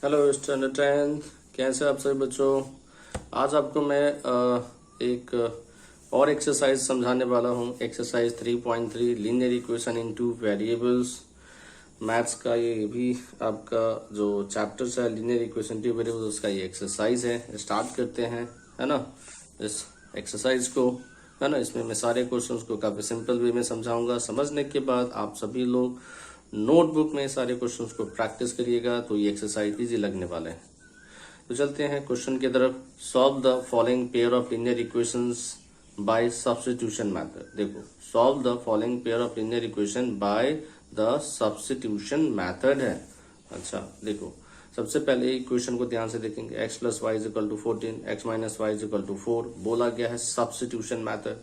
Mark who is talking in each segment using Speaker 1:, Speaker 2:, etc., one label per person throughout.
Speaker 1: Hello standard 10 कैसे आप सभी बच्चों। आज आपको मैं एक और एक्सरसाइज समझाने वाला हूँ। Exercise 3.3 linear equation in two variables. Maths का ये भी आपका जो चैप्टर्स है लीनियर इक्वेशन टू वेरिएबल्स उसका ये एक्सरसाइज है। स्टार्ट करते हैं, है ना, इस एक्सरसाइज को, है ना। इसमें मैं सारे क्वेश्चंस को काफी सिंपल वे में समझाऊंगा। समझने के बाद आप सभी लोग नोटबुक में सारे क्वेश्चंस को प्रैक्टिस करिएगा तो ये एक्सरसाइज इजी लगने वाले हैं। तो चलते हैं क्वेश्चन की तरफ। Solve the following pair of linear equations by substitution method. देखो, solve the following pair of linear equation by the substitution method है। अच्छा देखो, सबसे पहले इक्वेशन को ध्यान से देखेंगे। x plus Y is equal to 14, x minus y is equal to 4 बोला गया है सब्स्टिट्यूशन मेथड।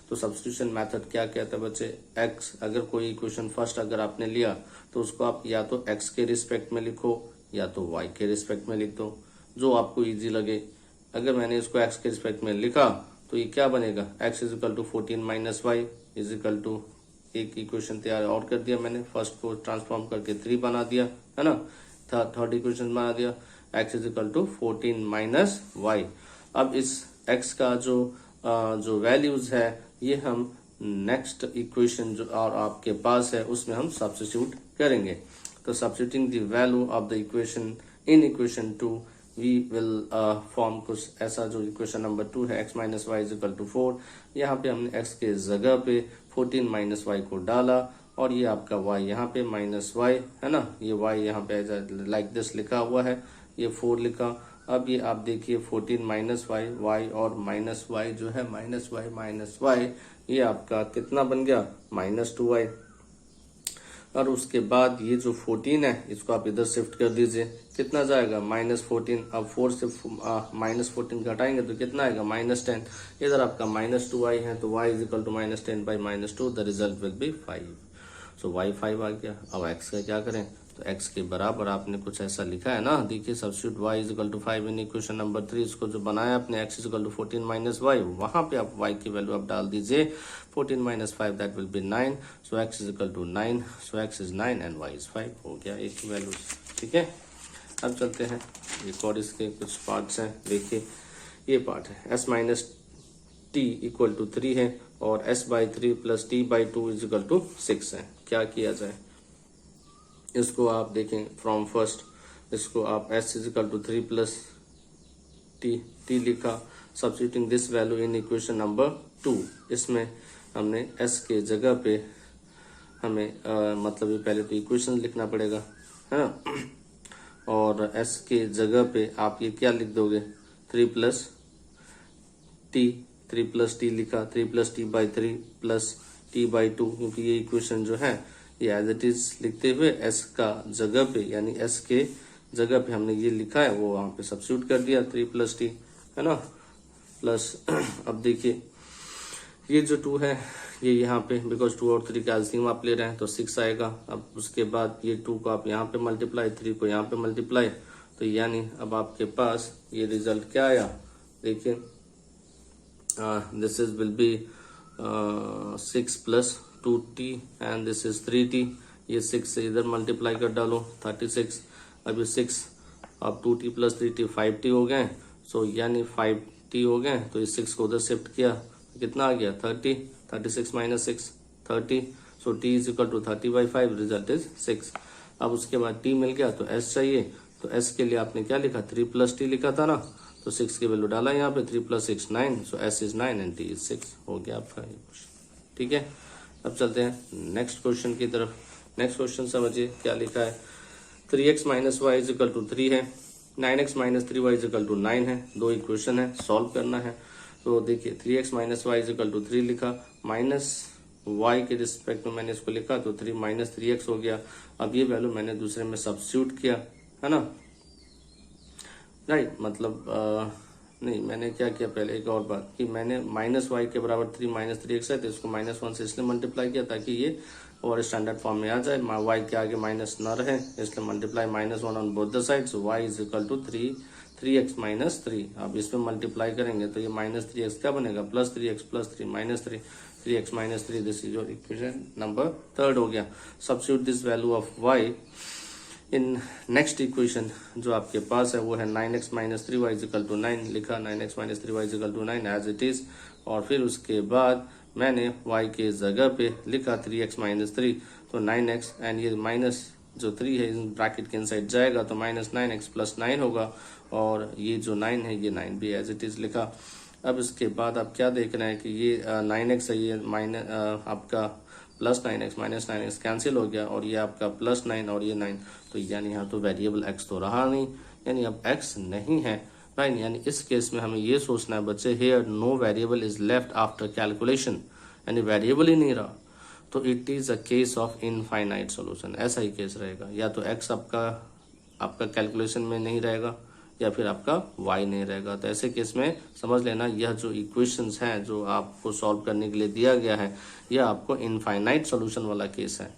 Speaker 1: तो सब्स्टिट्यूशन मेथड क्या कहता है बच्चे? x, अगर कोई इक्वेशन फर्स्ट अगर आपने लिया तो उसको आप या तो x के रिस्पेक्ट में लिखो या तो y के रिस्पेक्ट में लिख दो, जो आपको इजी लगे। अगर मैंने इसको x के रिस्पेक्ट में लिखा तो ये क्या बनेगा? x is equal to 14 minus y is equal to, एक इक्वेशन तैयार और कर दिया मैंने, फर्स्ट को ट्रांसफॉर्म करके 3 बना दिया, है ना। थर्ड इक्वेशन बना दिया, x is equal to 14 minus y. अब इस x का जो वैल्यूज है ये हम नेक्स्ट इक्वेशन जो और आपके पास है उसमें हम सब्स्टिट्यूट करेंगे। तो substituting the value of the equation in equation 2 we will form कुछ ऐसा। जो इक्वेशन नंबर 2 है x minus y is equal to 4, यहाँ पे हमने x के जगह पे 14 माइनस वाई को डाला और ये आपका y यहाँ पे माइनस वाई, है ना। ये y यहाँ पे लाइक दिस लिखा हुआ है, ये 4 लिखा। अब ये आप देखिए 14 माइनस वाई, वाई और माइनस वाई जो है माइनस वाई, ये आपका कितना बन गया? Minus 2y। और उसके बाद ये जो 14 है इसको आप इधर शिफ्ट कर दीजिए, कितना जाएगा? -14। अब 4 से -14 घटाएंगे तो कितना आएगा? -10। इधर आपका -2y है तो y is equal to -10 by -2, the result will be 5। So y 5 आ गया। अब x का क्या करें? तो x के बराबर आपने कुछ ऐसा लिखा है ना, देखिए substitute y is equal to 5 in equation number 3। इसको जो बनाया आपने x is equal to 14 minus y, वहां पे आप y की वैल्यू आप डाल दीजिए 14 minus 5, that will be 9। So x is equal to 9, so x is 9 and y is 5। हो गया एक ही वैल्यू, ठीक है। अब चलते हैं, एक और इसके कुछ पार्ट्स हैं। देखिए ये पार्ट है s minus t equal to 3 है और s by 3 plus t by 2 is equal to 6 है। क्या किया जाए? इसको आप देखें फ्रॉम फर्स्ट, इसको आप s is equal to 3 plus T लिखा, substituting this value in equation number 2। इसमें हमने s के जगह पे हमें मतलब ये पहले तो इक्वेशन लिखना पड़ेगा, है ना। और s के जगह पे आप ये क्या लिख दोगे? 3 प्लस टी लिखा, 3 plus t by 3 plus t by 2, क्योंकि ये इक्वेशन जो है ये एज इट इज लिखते हुए s का जगह पे यानी s के जगह पे हमने ये लिखा है वो वहां पे सब्स्टिट्यूट कर दिया 3 प्लस टी, है ना, प्लस अब देखिए ये जो 2 है ये यहाँ पे, बिकॉज 2 और 3 का एलसीएम आप ले रहे हैं तो 6 आएगा। अब उसके बाद ये 2 को आप यहाँ पे मल्टीप्लाई, 3 को यहाँ पे मल्टीप्लाई, तो यानी अब आपके पास ये रिजल्ट क्या आया? देखिए this is will be 6 plus 2t and this is 3t। ये 6 से इधर मल्टीप्लाई कर डालो 36। अब ये 6 अब 2t प्लस 3t 5t हो गए, सो यानी 5t हो गए। तो इस 6 को उधर शिफ्ट किया तो कितना आ गया? 30, 36 minus 6 30, so t is equal to 30/5, result is 6। अब उसके बाद t मिल गया तो s चाहिए, तो s के लिए आपने क्या लिखा? 3 प्लस टी लिखा था ना, तो 6 की वैल्यू डाला यहाँ पे, 3 plus 6 9, so s is 9 and t is 6। हो गया आपका ये क्वेश्चन, ठीक है। अब चलते हैं नेक्स्ट क्वेश्चन की तरफ। नेक्स्ट क्वेश्चन समझिए क्या लिखा है। 3x minus y is equal to 3 है, 9x minus 3y is equal to 9 है। दो इक्वेशन है, सॉल्व करना है। तो देखिए 3x minus y is equal to 3 लिखा, माइनस y के रिस्पेक्ट में मैंने इसको लिखा तो 3 माइनस 3x हो गया। अब ये वैल्यू मैंने दूसरे में सब्स्टिट्यूट किया, है ना, राइट। मतलब नहीं, मैंने क्या किया पहले, एक और बात कि मैंने माइनस वाई के बराबर 3 माइनस 3x है तो इसको -1 से इसलिए मल्टीप्लाई किया ताकि ये और स्टैंडर्ड फॉर्म में आ जाए, y के आगे माइनस न रहे, इसलिए multiply -1 on both the sides, y is equal to 3x minus 3। अब इसमें मल्टीप्लाई करेंगे तो ये -3x क्या बनेगा? Plus 3x plus 3 minus 3, 3x minus 3, this is your equation number 3 हो गया। Substitute this value of y in next equation जो आपके पास है वो है 9x minus 3y is equal to 9 लिखा, 9x minus 3y is equal to 9 as it is, और फिर उसके बाद मैंने y के जगह पे लिखा 3x माइनस 3, तो 9x एंड ये माइनस जो 3 है ब्रैकेट के इनसाइड जाएगा तो माइनस 9x प्लस 9 होगा, और ये जो 9 है ये 9 भी एज इट इज लिखा। अब इसके बाद आप क्या देख रहे हैं कि ये 9x है, ये माइनस आपका plus 9x minus 9x cancel हो गया, और ये आपका प्लस 9 और ये 9, तो यानी यहाँ तो वेरिएबल x तो रहा नहीं, यानी अब x नहीं है, राइट। यानी इस केस में हमें ये सोचना है बच्चे, here no variable is left after calculation, यानी वेरिएबल ही नहीं रहा, तो it is a case of infinite solution, ऐसा ही केस रहेगा। या तो x आपका कैलकुलेशन में नहीं रहेगा, या फिर आपका y नहीं रहेगा। तो ऐसे केस में समझ लेना यह जो इक्वेशंस हैं जो आपको सॉल्व करने के लिए दिया गया है, यह आपको इनफाइनाइट सॉल्यूशन वाला केस है,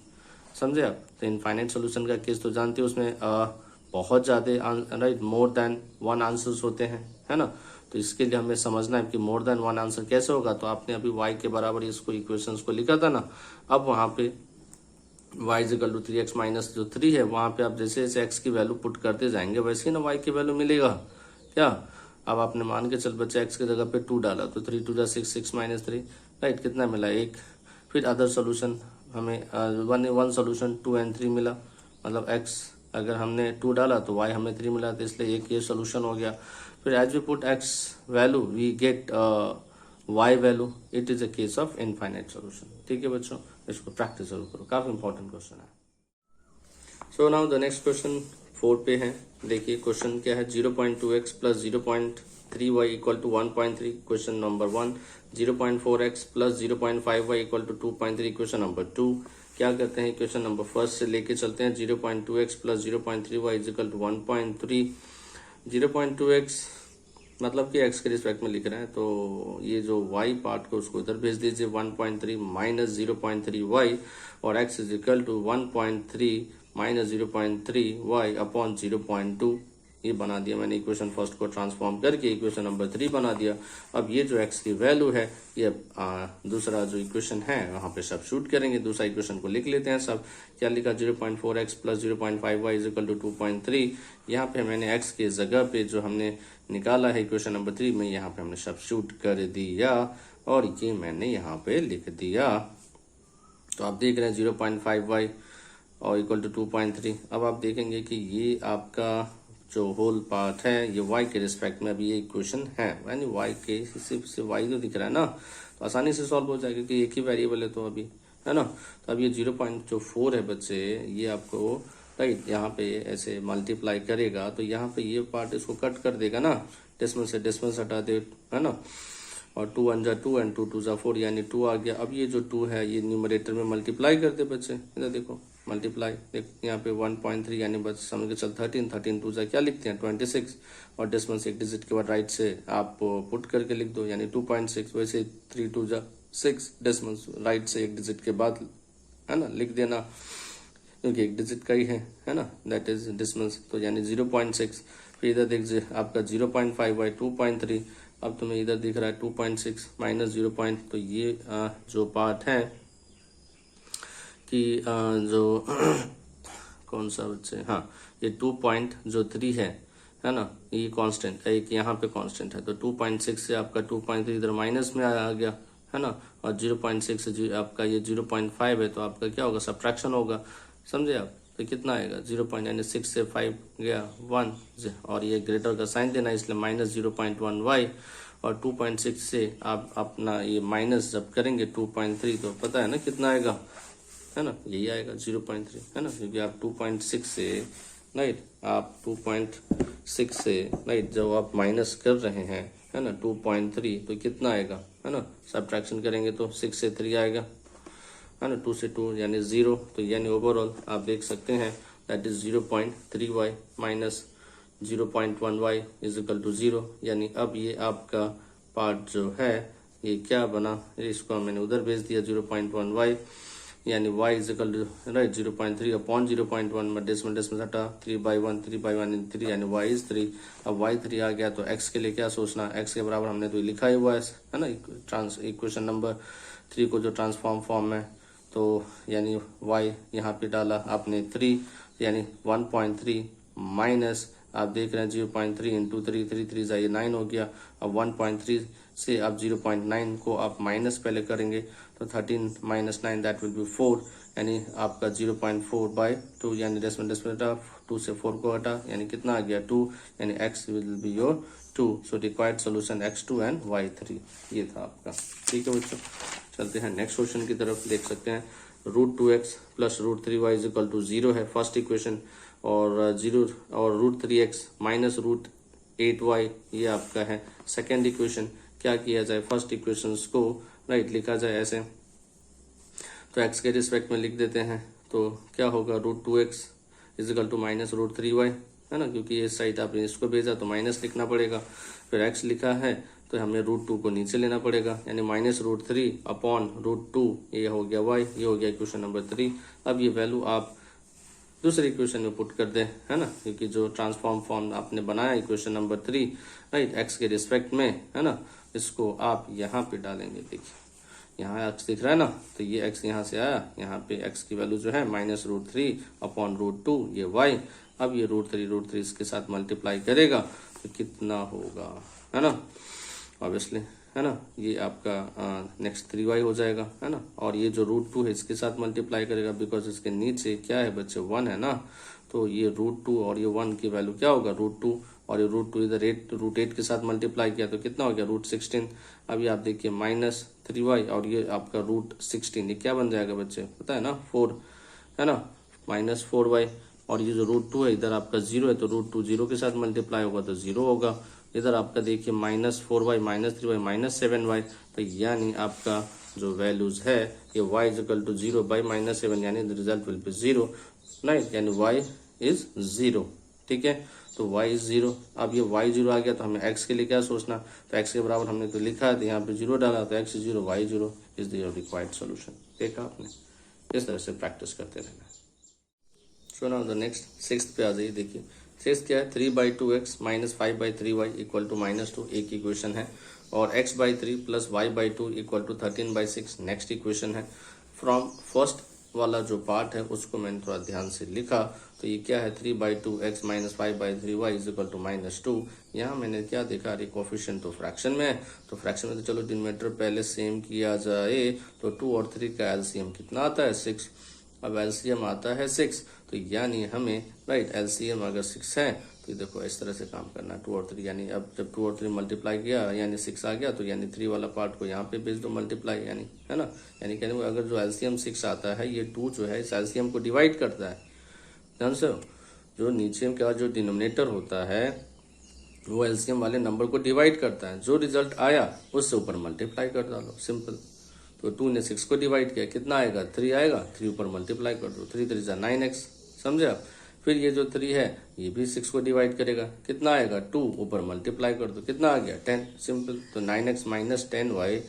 Speaker 1: समझे आप। तो इनफाइनाइट सॉल्यूशन का केस तो जानते हो, उसमें बहुत ज़्यादा right more than one answers होते हैं, है ना। तो इसके लिए हमें समझना है कि मोर देन वन आंसर कैसे होगा। तो आपने अभी y के बराबर इसको इक्वेशंस को लिखा था ना, अब वहाँ पे y is equal to 3x minus जो 3 है, वहाँ पे आप जैसे जैसे x की वैल्यू पुट करते जाएंगे वैसे ही ना y की वैल्यू मिलेगा क्या। अब आपने मान के चल बच्चे x की जगह पे 2 डाला, तो 3 2 6 6 माइनस 3, राइट, कितना मिला 1। फिर अदर सोल्यूशन हमें वन सोल्यूशन 2 and 3 मिला, मतलब x अगर हमने 2 डाला तो y हमें 3 मिला, तो इसलिए एक ये सोल्यूशन हो गया। फिर as we put x value we get y value, it is a case of infinite solution. ठीक है बच्चों, इसको प्रैक्टिस जरूर करो, काफी इंपॉर्टेंट क्वेश्चन है। So now the next question 4 पे है। देखिए क्वेश्चन क्या है, 0.2x plus 0.3y equal to 1.3, question number 1। 0.4x plus 0.5y equal to 2.3, question number 2। क्या करते हैं, क्वेश्चन नंबर फर्स्ट से लेके चलते हैं। 0.2x plus 0.3y is equal to 1.3। 0.2x मतलब कि x के रिस्पेक्ट में लिख रहे हैं, तो ये जो y पार्ट को उसको उधर भेज दीजिए, 1.3 माइनस 0.3y, और x is equal to 1.3 minus 0.3y upon 0.2। ये बना दिया मैंने इक्वेशन फर्स्ट को ट्रांसफॉर्म करके इक्वेशन नंबर 3 बना दिया। अब ये जो x की वैल्यू है, ये दूसरा जो इक्वेशन है वहाँ पे सब्स्टिट्यूट करेंगे, दूसरा इक्वेशन को लिख लेते हैं सब। क्या लिखा, 0.4x plus 0.5y is equal to 2.3। यहाँ पे मैंने x के जगह पे जो हमने निकाला है इक्वेशन नंबर 3 में, यहाँ पे हमने सब्स्टिट्यूट कर दिया, और ये मैंने यहाँ पे लिख दिया। तो आप देख रहे हैं 0.5y और इक्वल टू 2.3। अब आप देखेंगे कि ये आपका जो होल पार्ट है ये y के रिस्पेक्ट में अभी ये इक्वेशन है, यानी y के सिर्फ से y तो दिख रहा है ना, तो आसानी से सॉल्व हो जाएगा क्योंकि एक ही वेरिएबल है तो अभी, है ना। तो अब ये 0.4 है बच्चे, ये आपको राइट यहाँ पे ऐसे मल्टीप्लाई करेगा, तो यहाँ पे ये पार्ट इसको कट कर देगा ना, डेसिमल से डेसिमल हटा दे, है ना, और 2 1 जा 2 एंड 2 2 जा 4, यानी 2 आ गया। अब ये जो 2 है ये न्यूमरेटर में मल्टीप्लाई कर दे बच्चे, इधर देखो मल्टीप्लाई, देख यहाँ पे 1.3 यानी बस समझ के चल 13 13 2 जा क्या लिखते हैं 26, और डेसिमल से एक डिजिट के बाद राइट से आप पुट करके लिख दो, यानी 2.6। वैसे 3 2 जा 6, डेसिमल राइट से एक डिजिट के बाद, है ना, लिख देना, क्योंकि एक डिजिट का ही है ना, दैट इज डेसिमल, तो यानी 0.6। फिर इधर देखिए आपका 0.5 बाई 2.3, अब तुम्हें इधर दिख रहा है 2.6 माइनस 0. तो ये जो पार्ट है कि जो कौन सा बच्चे, हाँ ये 2.3 है ना, ये कांस्टेंट, एक यहाँ पे कांस्टेंट है, तो 2.6 से आपका 2.3 इधर माइनस में आ गया, है ना, और 0.6 से आपका ये 0.5 है, तो आपका क्या होगा, सब्ट्रैक्शन होगा, समझे आप। तो कितना आएगा 0.6 से 5 गया 1, और ये ग्रेटर का साइन देना इसलिए माइनस 0.1y, और 2.6 से आप अपना ये माइनस जब करेंगे 2.3 तो पता है ना कितना आएगा, है ना, यही आएगा 0.3, है ना, क्योंकि आप 2.6 से राइट, आप 2.6 से राइट जब आप माइनस कर रहे हैं, है ना, 2.3 तो कितना आएगा, है ना, सब्ट्रैक्शन करेंगे तो 6 से 3 आएगा, है ना, 2 से 2 यानी 0, तो यानी ओवरऑल आप देख सकते हैं that is 0.3y minus 0.1y is equal to 0, यानी अब ये आपका पार्ट जो है ये क्या बना, इसको मैंने उधर भेज दिया 0.1y, यानी y is equal to right 0.3 upon 0.1 में डेसिमल हटा 3/1 3/1 3, यानी y इज 3। अब y 3 आ गया तो x के लिए क्या सोचना, x के बराबर हमने तो लिखा ही हुआ है ना, इक्वेशन नंबर 3 को जो ट्रांसफॉर्म फॉर्म में, तो यानी y यहाँ पे डाला आपने 3, यानी 1.3 माइनस आप देख रहे हैं 0.3 इंटू 3 ये 9 हो गया। अब 1.3 से आप 0.9 को आप माइनस पहले करेंगे तो 13 माइनस 9 दैट विल बी 4, यानी आपका 0.4/2 यानी डेसिमल 2 से 4 को हटा यानी कितना आ गया 2, यानी x will be your 2। So required solution x2 and y3 ये था आपका। ठीक है बच्चों, चलते हैं नेक्स्ट क्वेश्चन की तरफ। देख सकते हैं √2x plus √3y is equal to 0 है फर्स्ट इक्वेशन, और 0 और √3x माइनस √8y ये आपका है सेकेंड इक्वेशन। क्या किया जाए, फर्स्ट इक्वेशन को राइट लिखा जाए ऐसे, तो x के रिस्पेक्ट में लिख देते हैं। तो क्या होगा √2x is equal to minus √3y है ना, क्योंकि इस साइड आपने इसको भेजा तो माइनस लिखना पड़ेगा। फिर x लिखा है तो हमें √2 को नीचे लेना पड़ेगा, यानी माइनस √3 अपॉन √2 ये हो गया y, ये हो गया इक्वेशन नंबर 3। अब ये वैल्यू आप दूसरे इक्वेशन में पुट कर दें है ना, क्योंकि जो ट्रांसफॉर्म फॉर्म आपने बनाया इक्वेशन नंबर 3 राइट x के रिस्पेक्ट में है ना, इसको आप यहाँ पे डालेंगे। देखिए यहाँ x दिख रहा है ना, तो ये x यहाँ से आया, यहाँ पे x की वैल्यू जो है माइनस √3 अपॉन √2 ये y। अब ये √3 इसके साथ मल्टीप्लाई करेगा तो कितना होगा है ना, ऑब्वियसली है ना, ये आपका नेक्स्ट 3y हो जाएगा है ना। और ये जो √2 है इसके साथ मल्टीप्लाई करेगा, बिकॉज इसके नीचे क्या है बच्चे 1 है ना, तो ये √2 और ये 1 की वैल्यू क्या होगा √2, और ये √2 इधर √8 के साथ मल्टीप्लाई किया तो कितना हो गया √16। अभी आप देखिए माइनस 3y और ये आपका √16 ये क्या बन जाएगा बच्चे पता है ना 4 है ना, माइनस 4y, और ये जो √2 है इधर आपका 0 है तो √2 0 के साथ मल्टीप्लाई होगा तो 0 होगा। इधर आपका देखिए minus 4y minus 3y minus 7y, तो यानी आपका जो वैल्यूज है ये y is equal to 0 by minus 7, यानी the result will be 0 right, यानी y इज 0। ठीक है, तो y इज 0। अब ये y 0 आ गया तो हमें x के लिए क्या सोचना, तो x के बराबर हमने तो लिखा है तो यहाँ पे 0 डाला तो x 0 y 0 is the required solution. देखा आपने, इस तरह से प्रैक्टिस करते रहना। सो नाउ द नेक्स्ट सिक्स्थ पे आ जाइए। देखिए सिक्स्थ क्या है, 3/2x minus 5/3y equal to -2 एक इक्वेशन है, और x/3 plus y/2 equal to 13/6 next equation है। फ्रॉम फर्स्ट वाला जो पार्ट है उसको मैंने थोड़ा ध्यान से लिखा, तो ये क्या है 3/2x minus 5/3y is equal to -2। यहाँ मैंने क्या देखा, अरे कोफिशिएंट तो फ्रैक्शन में है, तो फ्रैक्शन में तो चलो डिनोमिनेटर पहले सेम किया जाए, तो 2 और 3 का एलसीएम कितना आता है 6। अब एलसीएम आता है 6, तो यानी हमें राइट एलसीएम अगर 6 है तो देखो इस तरह से काम करना 2 और 3, यानी अब जब 2 और 3 मल्टीप्लाई किया यानी 6 आ गया, तो यानी 3 वाला पार्ट को यहाँ पे भेज दो मल्टीप्लाई, यानी है ना, यानी कहने अगर जो एलसीएम 6 आता है ये 2 जो है इस एलसीएम को डिवाइड करता है। ध्यान से, जो नीचे का जो डिनोमिनेटर होता है वो एलसीएम वाले नंबर को डिवाइड करता है, जो रिजल्ट आया उससे ऊपर मल्टीप्लाई कर डालो, सिंपल। तो 2 ने 6 को डिवाइड किया, कितना आएगा 3 आएगा, 3 ऊपर मल्टीप्लाई कर दो, 3 3 9x, समझे आप। फिर ये जो 3 है ये भी 6 को डिवाइड करेगा, कितना आएगा 2 ऊपर मल्टीप्लाई कर दो, कितना आ गया 10, सिंपल। तो 9x माइनस 10y,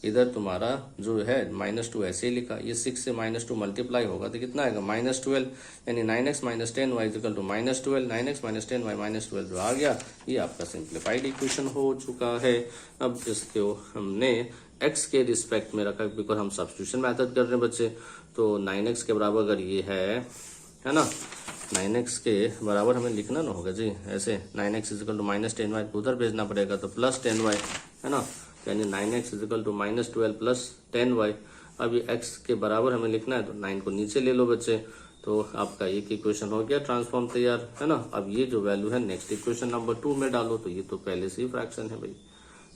Speaker 1: इधर तुम्हारा जो है -2 ऐसे ही लिखा, ये 6 से -2 मल्टीप्लाई होगा तो कितना आएगा -12, यानी 9x minus 10y is equal to -12, 9x minus 10y -12 जो आ गया ये आपका सिंप्लीफाइड इक्वेशन हो चुका है। अब इसको हमने x के रिस्पेक्ट में रखा, बिकॉज हम सब्स्टिट्यूशन मेथड कर रहे हैं बच्चे, तो 9x के बराबर अगर ये है ना, 9x के बराबर हमें लिखना ना होगा जी ऐसे, 9x is equal to -10y उधर भेजना पड़ेगा तो +10y है ना, यानी 9x is equal to -12 plus 10y। अब ये x के बराबर हमें लिखना है तो 9 को नीचे ले लो बच्चे, तो आपका एक इक्वेशन हो गया ट्रांसफॉर्म तैयार है ना। अब ये जो वैल्यू है नेक्स्ट इक्वेशन नंबर 2 में डालो, तो ये तो पहले से ही फ्रैक्शन है भाई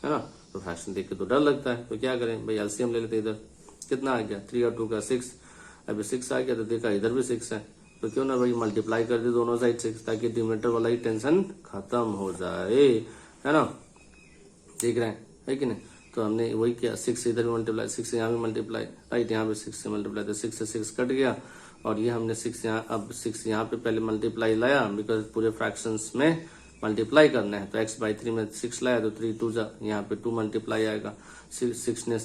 Speaker 1: है ना, तो फ्रैक्शन देख के तो डर लगता है, तो क्या करें भाई एलसीएम ले लेते, इधर कितना आ गया 3 और 2 का 6, अभी 6 आ गया तो देखा इधर भी 6 है, तो क्यों ना भाई मल्टीप्लाई कर दे दोनों साइड 6, ताकि डिनोमिनेटर वाला ही टेंशन खत्म हो जाए है ना, देख रहे हैं है कि नहीं। तो हमने वही किया, 6 से इधर भी मल्टीप्लाई, 6 से यहाँ भी मल्टीप्लाई, राइट यहाँ पे 6 से मल्टीप्लाई, तो 6 से 6 कट गया, और ये हमने 6 यहाँ, अब 6 यहाँ पे पहले मल्टीप्लाई लाया, बिकॉज पूरे फ्रैक्शंस में मल्टीप्लाई करना है, तो x/3 में 6 लाया तो 3 2 यहाँ पे 2 मल्टीप्लाई आएगा, 6 ने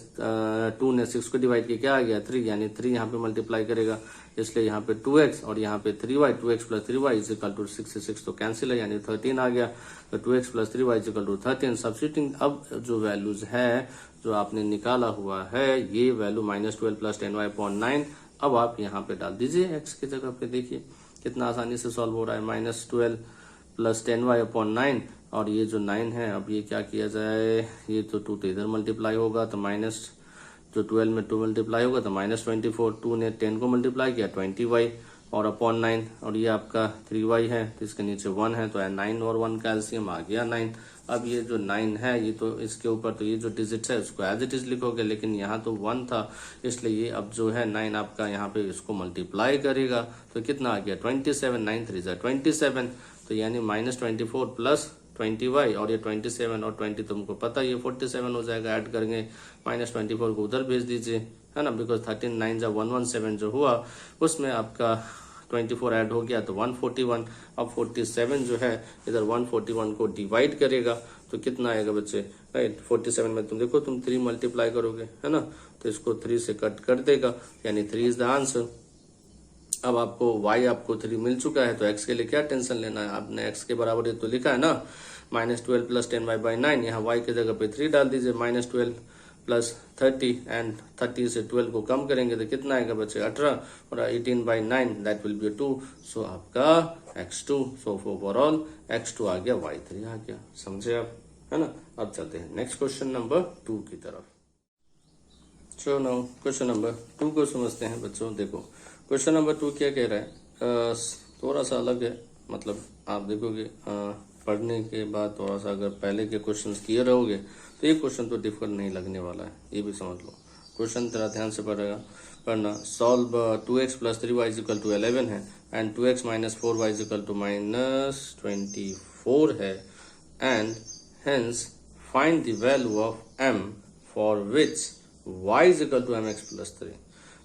Speaker 1: 2 ने 6 को डिवाइड किया, क्या आ गया 3, यानी 3 यहाँ पे मल्टीप्लाई करेगा, इसलिए यहाँ पे 2x और यहाँ पे 3y, 2x plus 3y is equal to 6 से 6 तो कैंसिल है, यानी 13 आ गया, तो 2x plus 3y is equal to 13 substituting. अब जो वैल्यूज है जो आपने निकाला हुआ है ये वैल्यू -12 प्लस 10y अपॉन 9, अब आप यहाँ पे डाल दीजिए x की जगह पे, देखिए कितना आसानी से सॉल्व हो रहा है। -12 + 10y/9 और ये जो 9 है, अब ये क्या किया जाए, ये तो 2 तो इधर मल्टीप्लाई होगा तो माइनस जो 12 में 2 मल्टीप्लाई होगा तो -24, 2 ने 10 को मल्टीप्लाई किया 20y और अपॉन 9 और ये आपका 3y है तो इसके नीचे 1 है तो 9 और 1 का एलसीएम आ गया 9। अब ये जो 9 है ये तो इसके ऊपर तो ये जो डिजिट्स है उसको एज इट इज लिखोगे, लेकिन यहाँ तो 1 था इसलिए ये अब जो है 9 आपका यहाँ पे इसको मल्टीप्लाई करेगा तो कितना आ गया 27, 9 3 जा 27 तो यानी -24 + 20y और ये 27 और 20 तुमको पता ये 47 हो जाएगा, ऐड करेंगे -24 को उधर भेज दीजिए, है ना, बिकॉज 13 9 जा 117 जो हुआ उसमें आपका 24 ऐड हो गया तो 141। अब 47 जो है इधर 141 को डिवाइड करेगा तो कितना आएगा बच्चे, राइट। 47 में तुम देखो तुम 3 मल्टीप्लाई करोगे, है ना, तो इसको 3 से कट कर देगा यानी 3 इज द आंसर। अब आपको y आपको 3 मिल चुका है तो x के लिए क्या टेंशन लेना है, आपने x के बराबर ये तो लिखा है ना, -12 + 10y/9, यहाँ y की जगह पे 3 डाल दीजिए, -12 + 30 एंड 30 से 12 को कम करेंगे तो कितना आएगा बच्चे 18 और 18/9 दैट विल बी 2, सो आपका x2, सो ओवरऑल x2 आ गया, y3 आ गया, समझे आप, है ना। अब चलते हैं नेक्स्ट क्वेश्चन नंबर 2 की तरफ। सो नाउ क्वेश्चन नंबर 2 को समझते हैं बच्चों। देखो क्वेश्चन नंबर 2 क्या कह रहा है, थोड़ा सा अलग है, मतलब आप देखोगे पढ़ने के बाद थोड़ा सा अगर पहले के क्वेश्चंस किए रहोगे तो ये क्वेश्चन तो डिफिकल्ट नहीं लगने वाला है, ये भी समझ लो। क्वेश्चन तेरा ध्यान से पढ़ना। सॉल्व 2x + 3y = 11 है एंड 2x - 4y = -24 है and hence find the value of m for which y = mx + 3।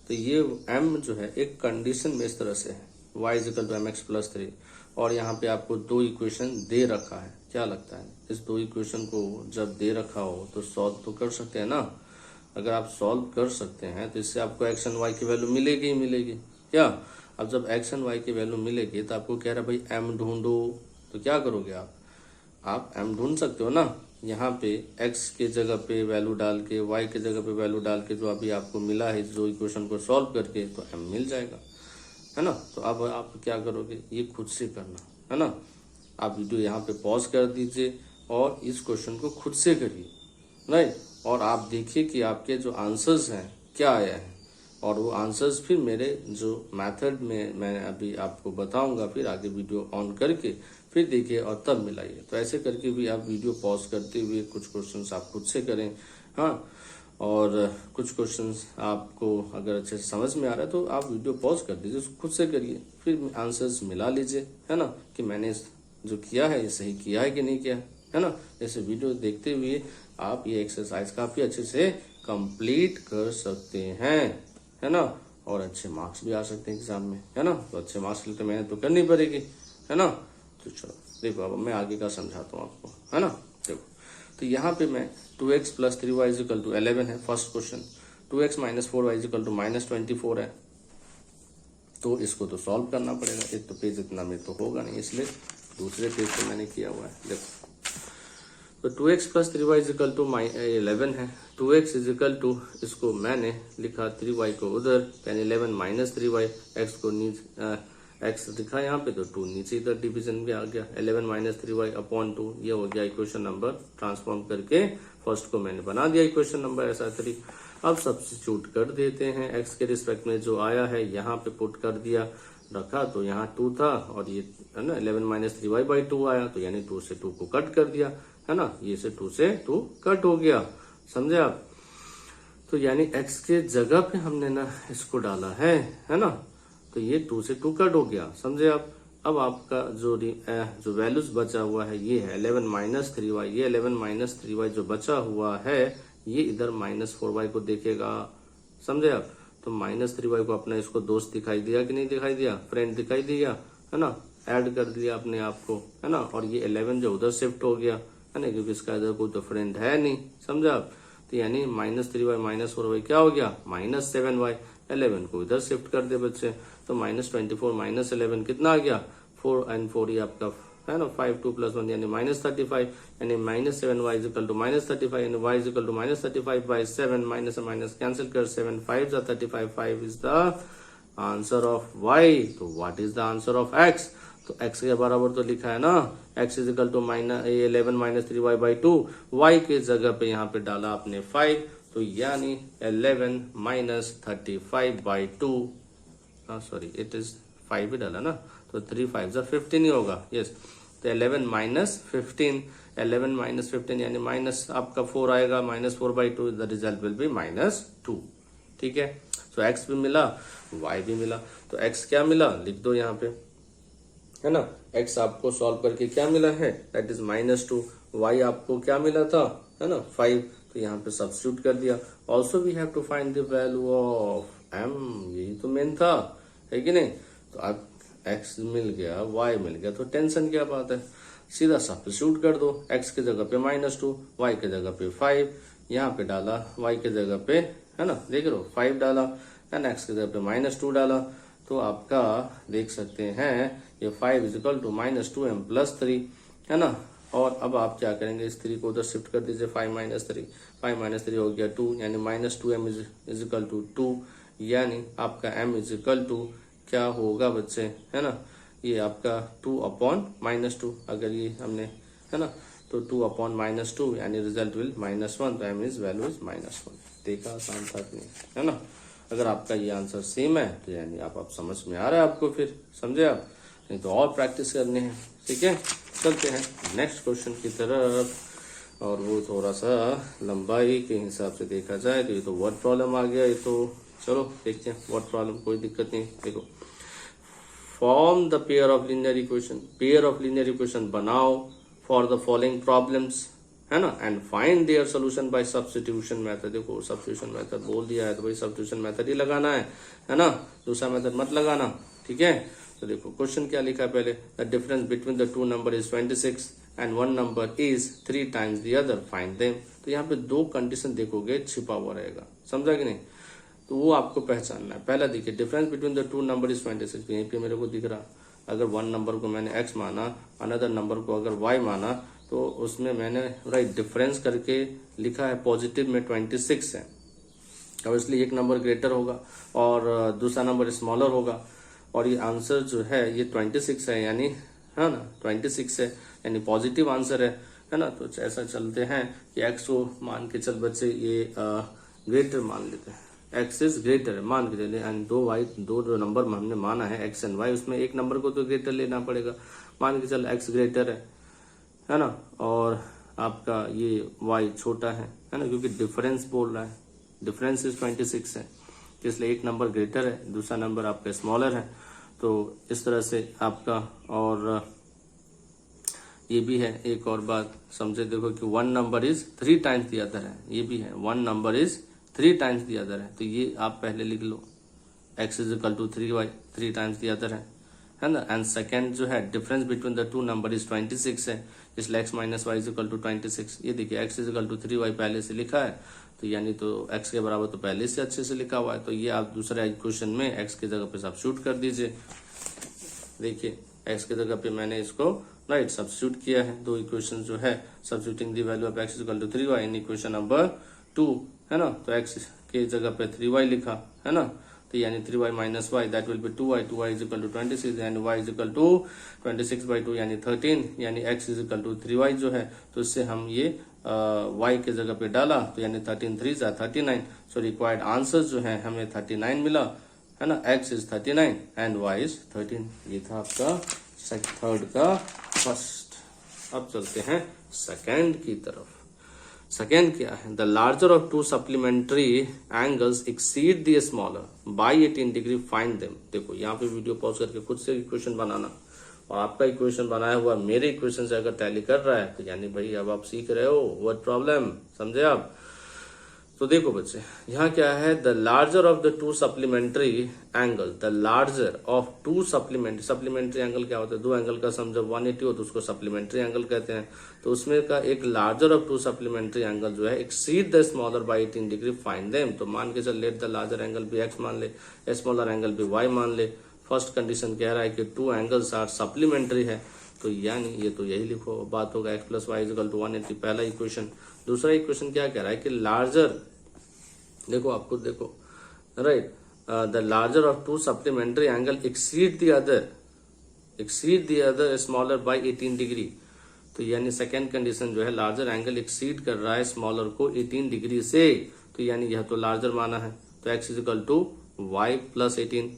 Speaker 1: तो ये m जो है एक कंडीशन में इस तरह से है, y = mx + 3 और यहाँ पे आपको 2 इक्वेशन दे रखा है। क्या लगता है इस 2 इक्वेशन को जब दे रखा हो तो सॉल्व तो कर सकते हैं ना। अगर आप सॉल्व कर सकते हैं तो इससे आपको x एंड y की वैल्यू मिलेगी ही मिलेगी। क्या अब जब x एंड y की वैल्यू मिलेगी तो आपको कह रहा है भाई m ढूंढो, तो क्या करोगे आप m ढूंढ सकते हो ना। यहाँ पे x के जगह पे वैल्यू डाल के y के जगह पे वैल्यू डाल के जो अभी आपको मिला है जो इक्वेशन को सॉल्व करके तो m मिल जाएगा, है ना। तो अब आप क्या करोगे, ये खुद से करना, है ना। आप वीडियो यहाँ पे पॉज कर दीजिए और इस क्वेश्चन को खुद से करिए, राइट, और आप देखिए कि आपके जो आंसर्स हैं क्या आया है और वो आंसर्स फिर मेरे जो मेथड में मैं अभी आपको बताऊंगा, फिर आगे वीडियो ऑन करके फिर देखिए और तब मिलाइए। तो ऐसे करके भी आप वीडियो पॉज करते हुए कुछ क्वेश्चंस आप खुद से करें, हाँ, और कुछ क्वेश्चंस आपको अगर अच्छे से समझ में आ रहा है तो आप वीडियो पॉज कर दीजिए, उसको खुद से करिए, फिर आंसर्स मिला लीजिए, है ना, कि मैंने जो किया है ये सही किया है कि नहीं किया है ना। जैसे वीडियो देखते हुए आप ये एक्सरसाइज काफी अच्छे से कंप्लीट कर सकते हैं, है ना, और अच्छे मार्क्स भी आ सकते हैं एग्जाम में, है ना। तो अच्छे मार्क्स के लिए तो मेहनत तो करनी पड़ेगी, है ना। तो चलो देखो अब मैं आगे का समझाता हूँ आपको, है ना। देखो तो यहाँ पे मैं 2x + 3y = 11 है फर्स्ट क्वेश्चन, 2x - 4y = -24 है, तो इसको तो सॉल्व करना पड़ेगा। एक तो पेज इतना में तो होगा नहीं, इसलिए दूसरे पेज पे मैंने किया हुआ है। देखो तो 2x + 3y = 11 है, 2x = इसको मैंने लिखा 3y को उधर, यानी 11 - 3y, x को x दिखा यहाँ पे तो 2 नीचे इधर डिवीजन में आ गया, 11 - 3y / 2, ये हो गया इक्वेशन नंबर। ट्रांसफॉर्म करके फर्स्ट को मैंने बना दिया इक्वेशन नंबर ऐसा 3। अब सब्स्टिट्यूट कर देते हैं, x के रिस्पेक्ट में जो आया है यहाँ पे पुट कर दिया, रखा तो यहाँ 2 था और ये है ना 11 - 3y/2 आया, तो यानी 2 से 2 को कट कर दिया, है ना, ये से 2 से 2 कट हो गया, समझे आप। तो यानी x के जगह पे हमने ना इसको डाला है ना, तो ये 2 से 2 कट हो गया, समझे आप। अब आपका जो वैल्यूज बचा हुआ है ये है 11 - 3y, ये 11 - 3y जो बचा हुआ है ये इधर -4y को देखेगा, समझे आप। तो -3y को अपना इसको दोस्त दिखाई दिया कि नहीं दिखाई दिया, फ्रेंड दिखाई दिया, है ना, ऐड कर दिया अपने आप को, है ना। और ये 11 जो उधर शिफ्ट हो गया, है ना, क्योंकि इसका इधर कोई तो फ्रेंड है नहीं, समझे आप। तो यानी -3y - 4y क्या हो गया -7y, 11 को इधर शिफ्ट कर दे बच्चे, तो -24 - 11 कितना आ गया 4 and 4 ये आपका है ना 5 2 + 1 यानी -35, यानी -7y = -35 यानी y = -35/7, माइनस माइनस कैंसिल कर 7 5 जा 35, 5 is the answer of y, तो what is the answer of x? तो x के बराबर तो लिखा है ना, x is equal to 11 minus 3y by 2, y के जगह पे यहाँ पे डाला आपने 5, तो यानी 11 minus 35 by 2, sorry it is 5 ही डाला ना, तो 3 5 15 ही होगा, यस। तो 11 माइनस 15, 11 माइनस 15 यानी माइनस आपका 4 आएगा, minus 4 by 2, the result will B -2, ठीक है। तो x भी मिला, y भी मिला, तो x क्या मिला लिख दो यहाँ पे, है ना। x आपको सॉल्व करके क्या मिला है, दैट इज -2, y आपको क्या मिला था, है ना 5, तो यहाँ पे सब्स्टिट्यूट कर दिया। Also we have to find the value of m, यही तो मेन था, है कि नहीं। तो अब x मिल गया, y मिल गया, तो टेंशन क्या बात है, सीधा सब्स्टिट्यूट कर दो, x की जगह पे -2, y की जगह पे 5, यहाँ पे डाला, y की जगह पे, है ना, देख लो 5 डाला, एंड x की जगह पे -2 डाला, तो आपका देख सकते हैं ये 5 is equal to -2m plus 3, है ना। और अब आप क्या करेंगे, इस 3 को उधर शिफ्ट कर दीजिए, 5 माइनस 3 हो गया 2, यानी -2m इज इक्वल टू 2, यानी आपका m इज इक्वल टू क्या होगा बच्चे, है ना, ये आपका 2 अपॉन -2, अगर ये हमने, है ना, तो 2 अपॉन -2 यानी रिजल्ट विल -1, तो m इज वैल्यू इज -1। देखा, आसान था कि नहीं, है ना। अगर आपका ये आंसर सेम है तो यानी आप समझ में आ रहा है आपको, फिर समझे आप, नहीं तो और प्रैक्टिस करनी है, ठीक है। चलते हैं नेक्स्ट क्वेश्चन की तरफ, और वो थोड़ा सा लंबाई के हिसाब से देखा जाए तो ये तो वर्ड प्रॉब्लम आ गया, ये तो चलो देखते हैं वर्ड प्रॉब्लम, कोई दिक्कत नहीं। देखो, form the pair of linear equation, pair of linear equation बनाओ फॉर द फॉलोइंग प्रॉब्लम्स, है ना, and find their solution by substitution method. देखो सब्स्टिट्यूशन मेथड बोल दिया है तो भाई सब्स्टिट्यूशन मेथड ही लगाना है ना, दूसरा मेथड मत लगाना, ठीक है। तो देखो क्वेश्चन क्या लिखा है पहले, the difference between the two number is 26 and one number is 3 times the other, find them. तो यहाँ पे दो कंडीशन देखोगे छिपा हुआ रहेगा, समझा कि नहीं, तो वो आपको पहचानना है। पहला देखिए, difference between the two number is 26, यहीं पे मेरे को दिख रहा, अगर वन नंबर को मैंने x माना, अनदर नंबर को अगर y माना, तो उसमें मैंने राइट डिफरेंस करके लिखा है, पॉजिटिव में 26 है, अब इसलिए एक नंबर ग्रेटर होगा और दूसरा नंबर स्मॉलर होगा, और ये आंसर जो है ये 26 है, यानी, है ना, 26 है, यानी पॉजिटिव आंसर है ना। तो ऐसा चलते हैं कि x को मान के चल बच्चे ये ग्रेटर मान लेते हैं, x इज ग्रेटर मान के चले, एंड दो नंबर हमने माना है x एंड y, उसमें एक नंबर को तो ग्रेटर लेना पड़ेगा, मान के चल x ग्रेटर है ना, और आपका ये y छोटा है ना, क्योंकि डिफरेंस बोल रहा है, डिफरेंस इज 26 है, इसलिए एक नंबर ग्रेटर है, दूसरा नंबर आपका स्मॉलर है। तो इस तरह से आपका, और ये भी है एक और बात समझे, देखो कि one number is 3 times the other है, ये भी है, one number is 3 times the other है, तो ये आप पहले लिख लो, x is equal to 3y, 3 times the other है ना। एंड सेकेंड जो है, difference between the two number is 26 है, इसलिए x minus y is equal to 26, ये देखिए x is equal to 3y पहले से लिखा है, तो यानी तो x के बराबर तो पहले से अच्छे से लिखा हुआ है, तो ये आप दूसरा इक्वेशन में x की जगह पे सब्स्टिट्यूट कर दीजिए। देखिए x की जगह पे मैंने इसको राइट सब्स्टिट्यूट किया है, दो इक्वेशन जो है, substituting the value of x is equal to 3y in equation number 2, है ना, तो x के जगह पे 3y लिखा, है ना, तो यानी 3y minus y that will be 2y is equal to 26 and y is equal to 26 by 2 यानी 13, यानी x is equal to 3y जो है, तो इससे हम ये y के जगह पे डाला, तो यानी 13 3 जा 39, सो रिक्वायर्ड आंसर जो है हमें 39 मिला, है ना, x is 39 and y is 13। ये था आपका थर्ड का फर्स्ट। अब चलते हैं सेकेंड की तरफ। सेकेंड क्या है, the larger of to supplementary angles exceed the smaller by 18 degree, find them. देखो यहाँ पे वीडियो पॉज करके खुद से इक्वेशन बनाना, और आपका इक्वेशन बनाया हुआ मेरे इक्वेशन से अगर टैली कर रहा है तो यानी भाई अब आप सीख रहे हो वर्ड प्रॉब्लम, समझे आप। तो देखो बच्चे, यहाँ क्या है, the larger of the two supplementary angle, the larger of to supplementary angle क्या होता है, दो एंगल का सम जब 180 हो तो उसको सप्लीमेंट्री एंगल कहते हैं, तो उसमें का एक larger of to supplementary angle जो है exceed the smaller by 18 degree, find them. तो मान के चल, लेट द लार्जर एंगल भी x मान ले, स्मॉलर एंगल भी y मान ले। फर्स्ट कंडीशन कह रहा है कि टू एंगल्स आर सप्लीमेंट्री है, तो यानी ये तो यही लिखो, बात होगा x plus y equal to 180, पहला इक्वेशन। दूसरा इक्वेशन क्या कह रहा है कि लार्जर, देखो आप खुद देखो right, the larger of two supplementary angle exceed the other smaller by 18 degree. तो यानी सेकेंड कंडीशन जो है लार्जर एंगल एक्सीड कर रहा है स्मॉलर को 18 डिग्री से, तो यानी यह तो लार्जर माना है, तो x is equal to y plus 18,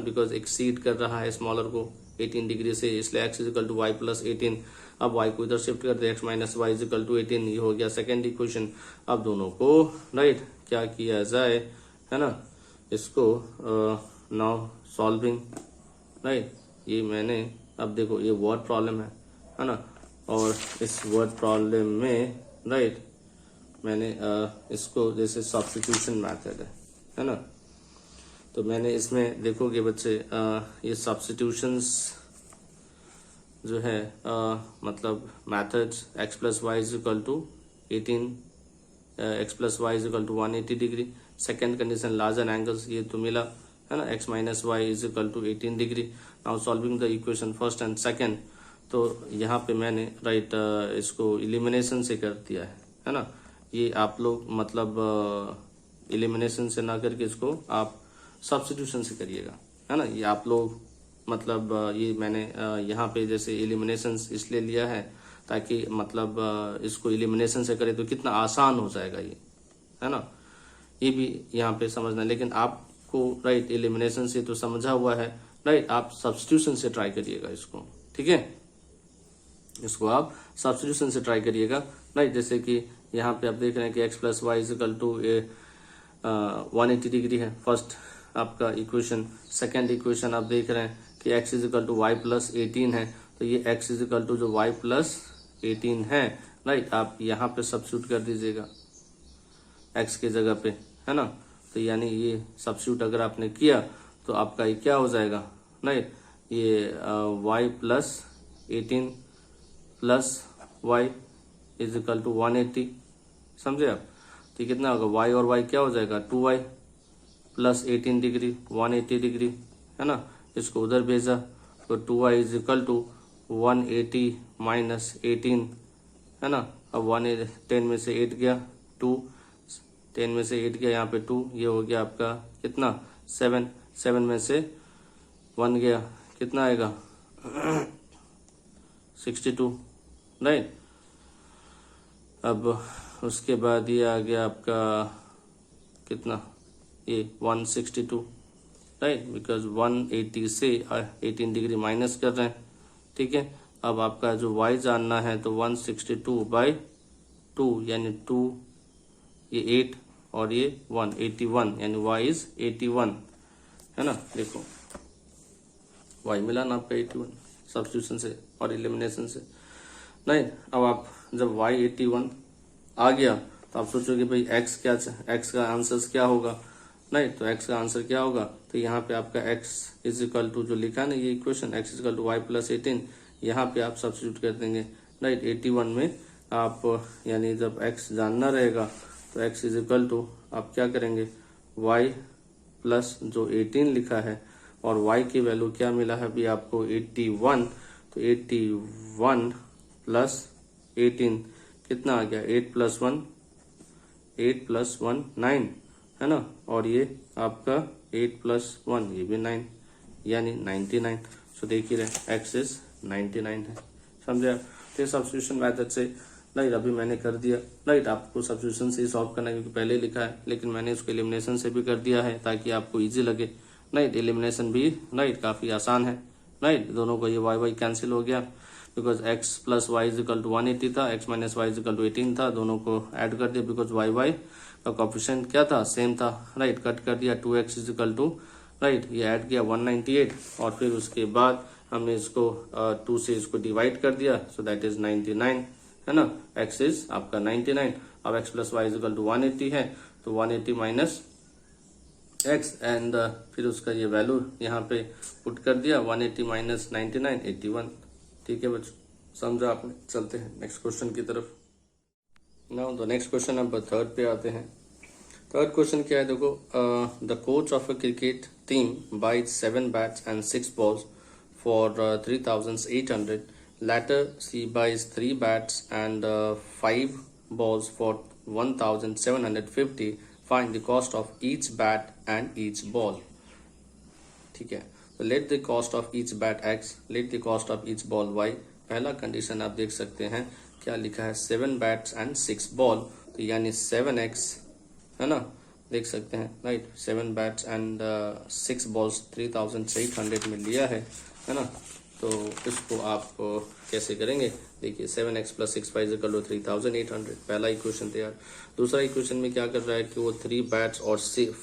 Speaker 1: because exceed कर रहा है स्मॉलर को 18 डिग्री से, इसलिए x is equal to y plus 18। अब y को इधर शिफ्ट कर दे, x minus y is equal to 18, ये हो गया सेकेंड इक्वेशन। अब दोनों को राइट क्या किया जाए, है ना, इसको नाउ सॉल्विंग, राइट। ये मैंने अब देखो ये वर्ड प्रॉब्लम है ना, और इस वर्ड प्रॉब्लम में राइट मैंने इसको जैसे सब्स्टिट्यूशन मेथड है ना, तो मैंने इसमें देखोगे बच्चे ये सब्स्टिट्यूशंस जो है मतलब methods x plus Y is equal to 18, x plus Y is equal to 180 degree, second condition larger angles ये तो मिला है ना, x minus y is equal to 18 degree. Now solving the equation first and second, तो यहाँ पे मैंने right इसको इलिमिनेशन से कर दिया है ना। ये आप लोग मतलब इलिमिनेशन से ना करके इसको आप सब्स्टिट्यूशन से करिएगा, है ना। ये आप लोग मतलब ये मैंने यहाँ पे जैसे इलिमिनेशन इसलिए लिया है ताकि मतलब इसको इलिमिनेशन से करें तो कितना आसान हो जाएगा ये, है ना, ये भी यहाँ पे समझना। लेकिन आपको राइट इलिमिनेशन से तो समझा हुआ है, राइट, आप सब्स्टिट्यूशन से ट्राई करिएगा इसको, ठीक है, इसको आप सब्स्टिट्यूशन से ट्राई करिएगा, राइट। जैसे कि यहाँ पे आप देख रहे हैं कि x plus Y is equal to 180 degree है फर्स्ट आपका इक्वेशन, सेकेंड इक्वेशन आप देख रहे हैं कि x is equal to y plus 18 है, तो ये x इज इक्वल टू जो y प्लस 18 है, राइट, आप यहाँ पे सब्स्टिट्यूट कर दीजिएगा x के जगह पे, है ना। तो यानी ये सब्स्टिट्यूट अगर आपने किया तो आपका ये क्या हो जाएगा, राइट, ये y plus 18 plus y is equal to 180, समझे आप। तो कितना होगा, y और y क्या हो जाएगा 2y प्लस 18 डिग्री 180 डिग्री, है ना। इसको उधर भेजा तो 2y is equal to 180 minus 18, है ना। अब 10 में से 8 गया 2, 10 में से 8 गया यहाँ पे 2, ये हो गया आपका कितना 7, 7 में से 1 गया कितना आएगा 62, राइट। अब उसके बाद ये आ गया आपका कितना, ये 162, राइट, बिकॉज 180 से 18 डिग्री माइनस कर रहे हैं, ठीक है। अब आपका जो y जानना है तो 162/2 यानी 2, ये 8 और ये 181 यानी y इज 81, है ना। देखो y मिला ना आपका 81 सब्स्टिट्यूशन से और एलिमिनेशन से, नहीं। अब आप जब y 81 आ गया तो आप सोचोगे भाई x का आंसर क्या होगा, नहीं, तो x का आंसर क्या होगा, तो यहाँ पे आपका x इज इक्वल टू जो लिखा ना ये equation x is equal to y plus 18, यहाँ पे आप सब्स्टिट्यूट कर देंगे, राइट। 81 में आप यानी जब x जानना रहेगा तो x इज इक्वल टू आप क्या करेंगे y प्लस जो 18 लिखा है और y की वैल्यू क्या मिला है अभी आपको 81, तो 81 प्लस 18 कितना आ गया 8 प्लस 1 9, है ना, और ये आपका 8 प्लस 1 ये भी 9 यानी 99। सो देखिए रहे x इज 99 है, समझे। तो सब्स्टिट्यूशन मेथड से राइट अभी मैंने कर दिया, राइट। आपको सब्स्टिट्यूशन से ही सॉल्व करना है क्योंकि पहले लिखा है, लेकिन मैंने इसको एलिमिनेशन से भी कर दिया है ताकि आपको इजी लगे, राइट। एलिमिनेशन भी राइट काफी आसान है, राइट। दोनों को ये y कैंसिल हो गया because x plus Y is equal to 180 था, x minus y is equal to 18 था, दोनों को ऐड कर दिया बिकॉज y का कोएफिशिएंट क्या था सेम था, राइट। कट कर दिया 2x is equal to, right, ये ऐड किया 198 और फिर उसके बाद हमने इसको 2 से इसको डिवाइड कर दिया, सो दैट इज 99, है ना। x इज आपका 99। अब x plus Y is equal to 180 है तो 180 माइनस x एंड फिर उसका ये वैल्यू यहाँ पे पुट कर दिया 180 माइनस 99 81, ठीक है बच्चों, समझा आपने। चलते हैं नेक्स्ट क्वेश्चन की तरफ। Now the next question number 3 पे आते हैं। थर्ड क्वेश्चन क्या है देखो, the coach of a cricket team buys 7 bats and 6 balls for 3800, latter she buys 3 bats and 5 balls for 1750, find the cost of each bat and each ball। ठीक है। तो let the cost of each bat X, let the cost of each ball y. पहला condition आप देख सकते हैं क्या लिखा है, 7 बैट्स एंड 6 बॉल, तो यानी 7x, है ना, देख सकते हैं राइट। 7 बैट्स एंड 6 बॉल्स 3800 में लिया है ना। तो इसको आप कैसे करेंगे, देखिए 7x + 6y = 3800, पहला इक्वेशन तैयार। दूसरा इक्वेशन में क्या कर रहा है कि वो 3 बैट्स और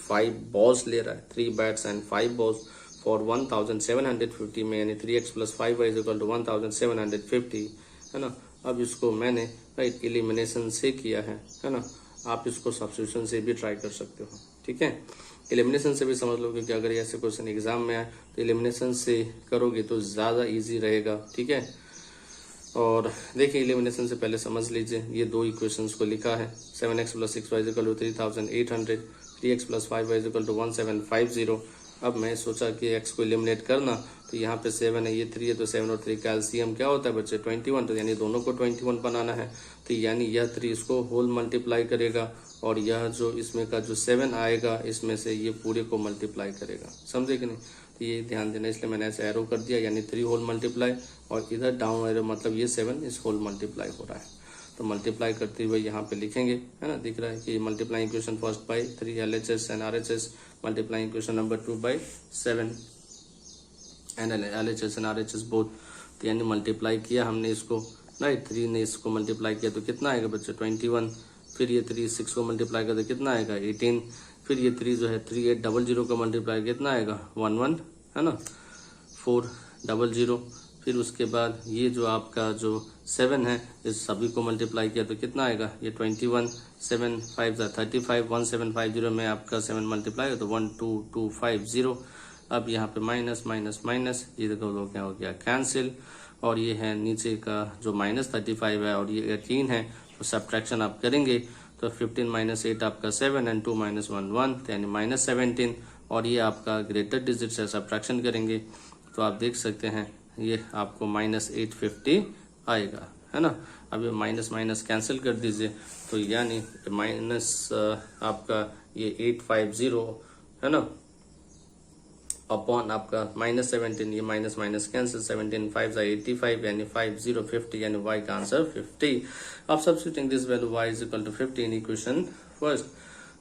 Speaker 1: 5 बॉल्स ले रहा है, 3 बैट्स एंड 5 बॉल्स फॉर 1750 में, यानी 3x + 5y = 1750, है ना। अब इसको मैंने राइट एलिमिनेशन से किया है ना। आप इसको सब्स्टिट्यूशन से भी ट्राई कर सकते हो, ठीक है। एलिमिनेशन से भी समझ लो कि अगर ऐसे क्वेश्चन एग्जाम में आए तो एलिमिनेशन से करोगे तो ज़्यादा इजी रहेगा, ठीक है। और देखिए एलिमिनेशन से पहले समझ लीजिए, ये दो इक्वेशंस को लिखा है, 7x + 6y = 3800, 3x + 5y = 1750। अब मैं सोचा कि x को एलिमिनेट करना, तो यहाँ पे 7 है, ये 3 है, तो 7 और 3 का एलसीएम क्या होता है बच्चे 21, तो यानी दोनों को 21 बनाना है। तो यानी यह 3 इसको होल मल्टीप्लाई करेगा और यह जो इसमें का जो 7 आएगा इसमें से ये पूरे को मल्टीप्लाई करेगा, समझे कि नहीं। तो ये ध्यान देना, इसलिए मैंने ऐसे एरो कर दिया, यानी 3 होल मल्टीप्लाई, और इधर डाउन एरो मतलब ये 7 इस होल मल्टीप्लाई हो रहा है। तो मल्टीप्लाई करते हुए यहाँ पे लिखेंगे, है ना, दिख रहा है कि multiplying equation first by 3 LHS and RHS, multiplying equation number 2 by 7 and LHS and RHS both. तो यानी मल्टीप्लाई किया हमने इसको राइट, 3 ने इसको मल्टीप्लाई किया तो कितना आएगा बच्चे 21, फिर ये 3 6 को मल्टीप्लाई कर तो कितना आएगा 18, फिर ये 3 जो है 3800 का मल्टीप्लाई कितना आएगा 11, है ना, 400। फिर उसके बाद ये जो आपका जो 7 है इस सभी को मल्टीप्लाई किया तो कितना आएगा ये 21, 7 5 35, 1750 में आपका 7 मल्टीप्लाई तो 12250। अब यहाँ पे माइनस माइनस माइनस, ये देखो क्या हो गया कैंसिल, और ये है नीचे का जो -35 है और ये 18 है, तो सब्ट्रैक्शन आप करेंगे तो 15 - 8 आपका 7 एंड 2 - 1 1, यानी -17, और ये आपका ग्रेटर डिजिट से सब्ट्रैक्शन करेंगे तो आप देख सकते हैं ये आपको -850 आएगा, है ना। अब ये माइनस माइनस कैंसिल कर दीजिए, तो यानी माइनस आपका ये 850, है ना, अपॉन आपका -17, ये माइनस माइनस कैंसिल, 17 5 85, यानी 5050, यानी y का आंसर 50। अब substituting this value y = 50 in equation first,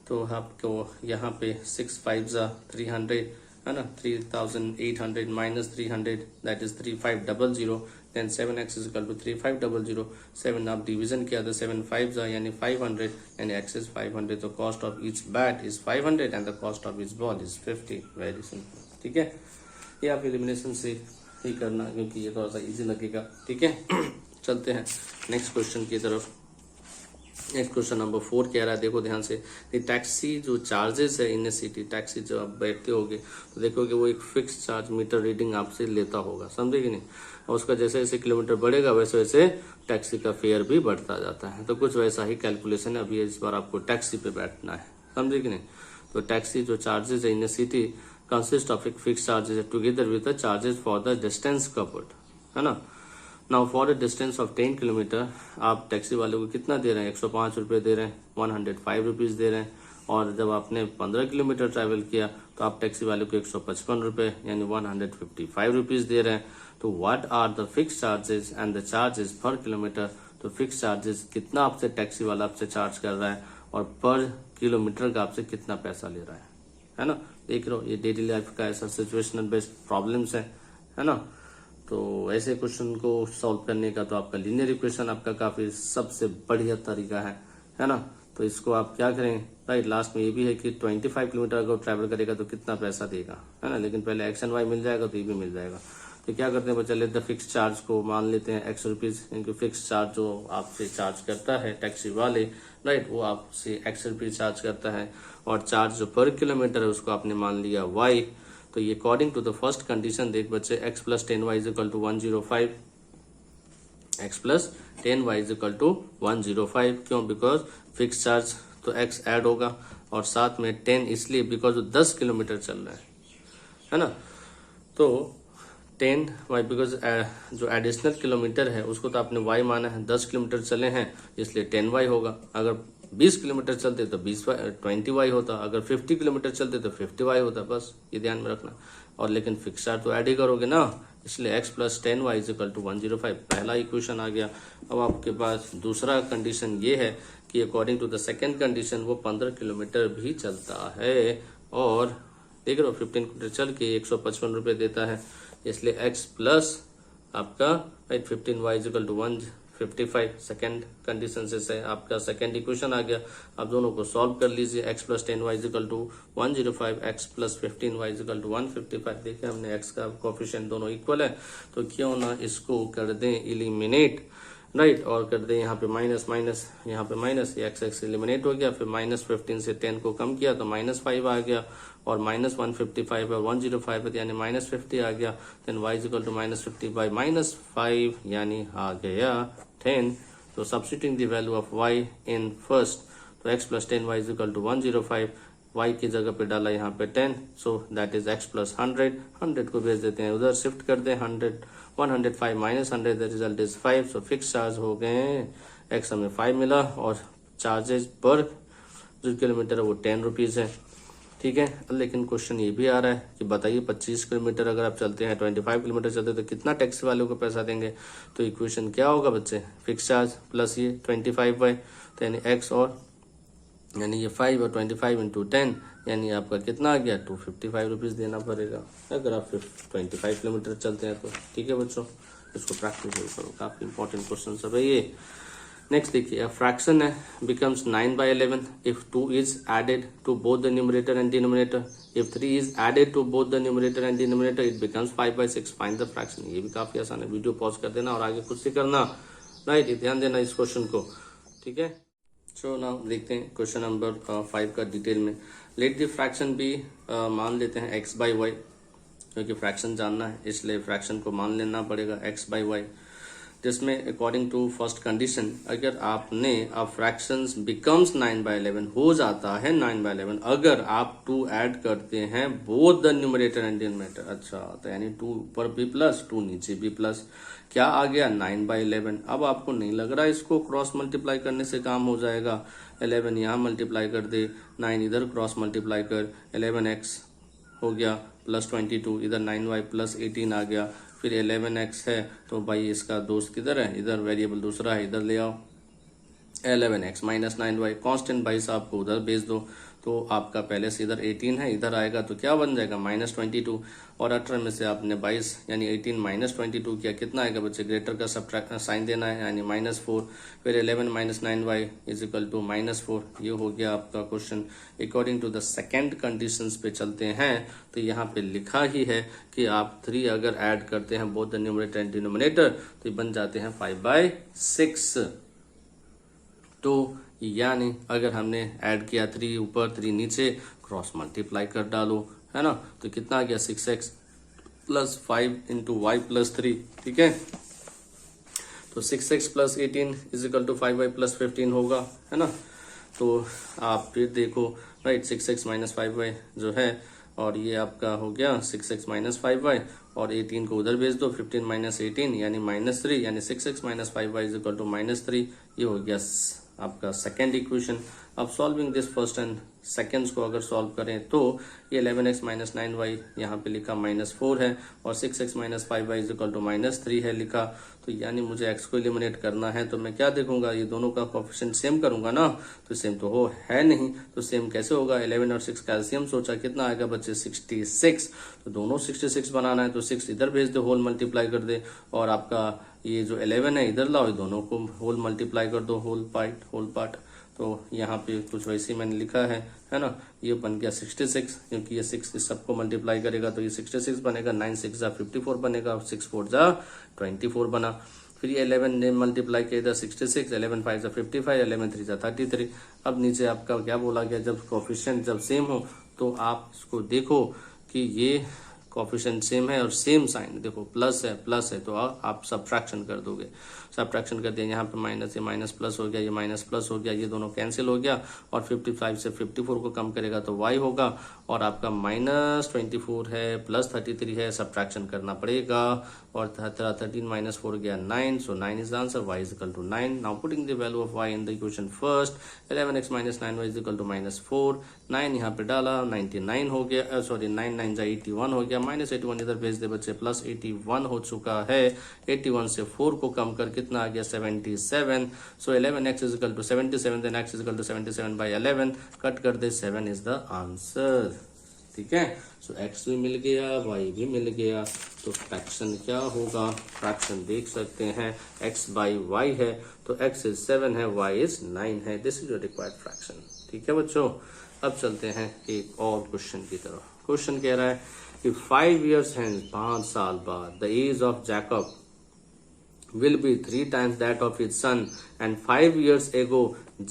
Speaker 1: तो आपको यहाँ पे 6 5 300, है ना, 3800 - 300 दैट इज 3500, देन 7x = 3500, 7 आप डिवीजन किया तो 7 5 यानी 500, यानी x is 500, तो cost of each bat is 500 and the cost of each ball is 50। Very simple, ठीक है। ये आप एलिमिनेशन से ही करना क्योंकि ये थोड़ा सा इजी लगेगा, ठीक है। चलते हैं नेक्स्ट क्वेश्चन की तरफ। नेक्स्ट क्वेश्चन नंबर 4 कह रहा है, देखो ध्यान से, टैक्सी जो चार्जेस है इन ए सिटी, टैक्सी जब आप बैठते होगे तो देखोगे वो एक फिक्स चार्ज मीटर रीडिंग आपसे लेता होगा, समझे कि नहीं। और उसका जैसे जैसे किलोमीटर बढ़ेगा वैसे वैसे टैक्सी का फेयर भी बढ़ता जाता है। तो कुछ वैसा ही कैलकुलेशन है, अभी इस बार आपको टैक्सी पे बैठना है, समझे कि नहीं। तो टैक्सी जो चार्जेस है इन ए सिटी कंसिस्ट ऑफ एक fix charges together with the charges for the distance covered, है ना। Now for a distance of 10 kilometre आप टैक्सी वाले को कितना दे रहे हैं, 105 रुपये दे रहे हैं, 105 रुपीज़ दे रहे हैं। और जब आपने 15 किलोमीटर ट्रैवल किया तो आप टैक्सी वाले को 155 रुपये यानी 155 रुपीज़ दे रहे हैं। तो what are the fix charges and the charges per kilometre. तो फिक्स चार्जेस कितना आपसे टैक्सी वाला आपसे चार्ज कर रहा है और पर किलोमीटर का आपसे कितना पैसा ले रहा है ना। देख रहे हो ये डेली लाइफ का ऐसा सिचुएशनल बेस्ड प्रॉब्लम्स है ना। तो ऐसे क्वेश्चन को सॉल्व करने का तो आपका लीनियर इक्वेशन आपका काफी सबसे बढ़िया तरीका है ना। तो इसको आप क्या करें राइट, लास्ट में ये भी है कि 25 किलोमीटर अगर ट्रैवल करेगा तो कितना पैसा देगा, है ना। लेकिन पहले एक्स एंड वाई मिल जाएगा तो ये भी मिल जाएगा। तो क्या करते हैं बच्चा, लेट द फिक्स चार्ज को मान लेते हैं x रुपीज, इनके फिक्स चार्ज जो आपसे चार्ज करता है टैक्सी वाले राइट, वो आपसे x रुपीज चार्ज करता है। और चार्ज जो पर किलोमीटर है उसको आपने मान लिया y। तो ये according to the first condition देख बच्चे, x + 10y = 105, x + 10y = 105। क्यों, बिकॉज फिक्स चार्ज तो x ऐड होगा और साथ में 10 इसलिए बिकॉज वो 10 किलोमीटर चल रहा है ना। तो 10y बिकॉज जो एडिशनल किलोमीटर है उसको तो आपने y माना है, 10 किलोमीटर चले हैं इसलिए 10y होगा। अगर 20 किलोमीटर चलते तो 20y होता, अगर 50 किलोमीटर चलते तो 50y होता, बस ये ध्यान में रखना। और लेकिन फिक्स चार्ज तो ऐड ही करोगे ना, इसलिए x + 10y = 105 पहला इक्वेशन आ गया। अब आपके पास दूसरा कंडीशन ये है कि according to the second condition वो 15 किलोमीटर भी चलता है, और देख रहे हो 15 किलोमीटर चल के 155 रुपये देता है, इसलिए x प्लस आपका 15y = 155 सेकेंड कंडीशन से आपका सेकेंड इक्वेशन आ गया। अब दोनों को सॉल्व कर लीजिए, x + 10y = 105, x + 15y = 155। देखिए हमने x का कोफिशिएंट दोनों इक्वल है, तो क्यों ना इसको कर दें एलिमिनेट, राइट, और कर दें यहाँ पे माइनस माइनस, यहाँ पे माइनस, x एलिमिनेट हो गया, फिर -15 से 10 को कम किया तो -5 आ गया, और -155 और 105 है यानी -50 आ गया। देन y = -50 / -5 यानी आ गया 10। तो substituting the value of y in first, तो x + 10y = 105, y की जगह पे डाला यहाँ पे 10, सो दैट इज x + 100, 100 को भेज देते हैं उधर, शिफ्ट कर दें 100, 105 - 100, the result is 5। So fix charge हो गए, x हमें 5 मिला, और चार्जेस पर जो किलोमीटर है वो 10 रुपीज़ है, ठीक है। लेकिन क्वेश्चन ये भी आ रहा है कि बताइए 25 किलोमीटर अगर आप चलते हैं, 25 किलोमीटर चलते हैं तो कितना टैक्सी वालों को पैसा देंगे। तो इक्वेशन क्या होगा बच्चे, फिक्स चार्ज प्लस ये 25y, तो यानी x, और यानी ये 5 और 25 × 10 यानी आपका कितना आ गया, 255 रुपीज़ देना पड़ेगा अगर आप 25 किलोमीटर चलते हैं तो, ठीक है बच्चों। इसको प्रैक्टिस करो, काफ़ी इंपॉर्टेंट क्वेश्चन सब है ये। नेक्स्ट देखिए, a fraction becomes 9/11 if 2 is added to both the numerator and denominator. If 3 is added to both the numerator and denominator, it becomes 5/6. Find the fraction. ये भी काफी आसान है, वीडियो पॉज कर देना और आगे खुद से करना, राइट, ध्यान देना इस क्वेश्चन को, ठीक है। सो नाउ देखते हैं क्वेश्चन नंबर 5 का डिटेल में। लेट द फ्रैक्शन बी, मान लेते हैं x/y, क्योंकि फ्रैक्शन जानना है इसलिए फ्रैक्शन को मान लेना पड़ेगा x/y, जिसमें अकॉर्डिंग टू फर्स्ट कंडीशन अगर आपने अब फ्रैक्शंस बिकम्स 9/11 हो जाता है 9/11 अगर आप 2 ऐड करते हैं both the numerator and denominator. अच्छा, तो यानी 2 ऊपर भी प्लस 2 नीचे भी प्लस, क्या आ गया 9/11। अब आपको नहीं लग रहा इसको क्रॉस मल्टीप्लाई करने से काम हो जाएगा, 11 यहाँ मल्टीप्लाई कर दे, 9 इधर क्रॉस मल्टीप्लाई कर, 11x हो गया प्लस 22, इधर 9y प्लस 18 आ गया, फिर 11x है तो भाई इसका दोस्त किधर है, इधर वेरिएबल दूसरा है, इधर ले आओ, 11x - 9y कांस्टेंट भाई साहब को उधर भेज दो, तो आपका पहले से इधर 18 है, इधर आएगा तो क्या बन जाएगा -22, और 18 में से आपने 22 यानी 18 - 22 किया, कितना आएगा बच्चे, ग्रेटर का सब्ट्रैक्ट साइन देना है यानी -4, फिर 11 - 9y = -4। ये हो गया आपका question. According to the second conditions पे चलते हैं, तो यहाँ पे लिखा ही है कि आप 3 अगर ऐड करते हैं both the numerator and denominator तो ये बन जाते हैं 5/6। तो यानी अगर हमने ऐड किया 3 ऊपर 3 नीचे, क्रॉस मल्टीप्लाई कर डालो, है ना, तो कितना आ गया 6x + 5 × y + 3, ठीक है। तो 6x + 18 = 5y + 15 होगा, है ना। तो आप फिर देखो, राइट, 6x - 5y जो है, और ये आपका हो गया 6x - 5y, और 18 को उधर भेज दो, 15 - 18 यानी -3, यानी 6x - 5y = -3। ये हो गया आपका सेकेंड इक्वेशन। अब solving this first and seconds को अगर सॉल्व करें तो ये 11x - 9y यहाँ पे लिखा -4 है, और 6x - 5y = -3 है लिखा, तो यानी मुझे x को एलिमिनेट करना है, तो मैं क्या देखूंगा, ये दोनों का कोएफिशिएंट सेम करूंगा ना, तो सेम तो हो है नहीं, तो सेम कैसे होगा, 11 और 6 कैल्सियम सोचा, कितना आएगा बच्चे 66, तो दोनों 66 बनाना है, तो 6 इधर भेज दे, होल मल्टीप्लाई कर दे, और आपका ये जो 11 है इधर लाओ, ये दोनों को होल मल्टीप्लाई कर दो, होल पार्ट। तो यहाँ पे कुछ वैसे ही मैंने लिखा है ना, ये बन गया 66, क्योंकि ये 6 इस सबको मल्टीप्लाई करेगा तो ये 66 बनेगा, 9 × 6 = 54 बनेगा, 6 × 4 = 24 बना। फिर ये 11 ने मल्टीप्लाई किया इधर 66, 11 × 5 = 55, 11 × 3 = 33। अब नीचे आपका क्या बोला गया, जब कोएफिशिएंट जब सेम हो तो आप इसको देखो कि ये कोफिशिएंट सेम है और सेम साइन, देखो प्लस है तो आप सब्ट्रैक्शन कर दोगे, सब्ट्रैक्शन कर दिया, यहाँ पे माइनस, ये माइनस प्लस हो गया, ये माइनस प्लस हो गया, ये दोनों कैंसिल हो गया और 55 से 54 को कम करेगा तो y होगा और आपका -24 है प्लस 33 है, सब्ट्रैक्शन करना पड़ेगा और 13 माइनस 4 गया 9, so 9 is the answer, y is equal to 9। Now putting the value of y in the equation first, 11x minus 9y is equal to -4, 9 यहाँ पे डाला 99 हो गया, सॉरी 9 9 जा 81 हो गया, -81 इधर भेज दे बच्चे, प्लस 81 हो चुका है, 81 से 4 को कम कर कितना आ गया 77, so 11x is equal to 77, then x is equal to 77 by 11, cut कर दे 7 इज द आंसर, ठीक है। सो x भी मिल गया, y भी मिल गया, तो फ्रैक्शन क्या होगा, फ्रैक्शन देख सकते हैं, x बाई y है तो x इज 7 है, y इज 9 है, this is your required fraction, ठीक है बच्चों। अब चलते हैं एक और क्वेश्चन की तरफ। क्वेश्चन कह रहा है कि 5 years hence, 5 साल बाद, the age of Jacob will be 3 times that of his son, and 5 years ago